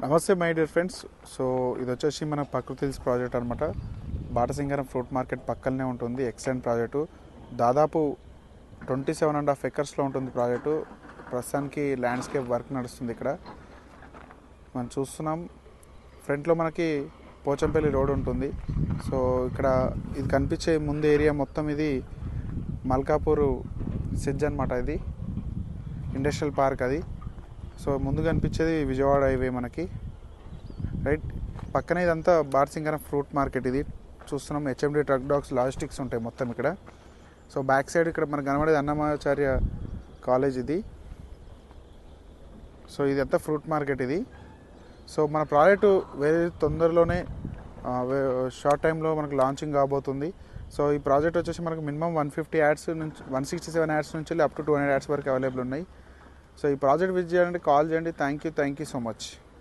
నమస్తే my dear friends. So ఇది వచ్చేసి మన ప్రకృతి హిల్స్ ప్రాజెక్ట్ అనమాట. బాటసింగారం ఫ్రూట్ మార్కెట్ పక్కనే ఉంటుంది. Excellent project. దాదాపు 27.5 ఎకర్స్లో ఉంటుంది ప్రాజెక్టు. ప్రస్తుతానికి ల్యాండ్స్కేప్ వర్క్ నడుస్తుంది. ఇక్కడ మనం చూస్తున్నాం, ఫ్రంట్లో మనకి పోచంపల్లి రోడ్ ఉంటుంది. సో ఇక్కడ ఇది కనిపించే ముందు ఏరియా మొత్తం ఇది మల్కాపూర్ సిడ్జ్ అనమాట. ఇది ఇండస్ట్రియల్ పార్క్. అది సో ముందు కనిపించేది విజయవాడ హైవే మనకి, రైట్. పక్కనే ఇదంతా బాటసింగారం ఫ్రూట్ మార్కెట్. ఇది చూస్తున్నాం, హెచ్ఎండి ట్రక్ డాక్స్ లాజిస్టిక్స్ ఉంటాయి మొత్తం ఇక్కడ. సో బ్యాక్ సైడ్ ఇక్కడ మనకు కనబడేది అన్నమాచార్య కాలేజ్ ఇది. సో ఇది అంతా ఫ్రూట్ మార్కెట్ ఇది. సో మన ప్రాజెక్టు వేరే తొందరలోనే షార్ట్ టైంలో మనకు లాంచింగ్ కాబోతుంది. సో ఈ ప్రాజెక్ట్ వచ్చేసి మనకు మినిమం 150 యాడ్స్ నుంచి 167 యాడ్స్ నుంచి అప్ టు 200 యాడ్స్ వరకు అవైలబుల్ ఉన్నాయి. సో ఈ ప్రాజెక్ట్ విజిట్ చేయాలంటే కాల్ చేయండి. Thank you so much.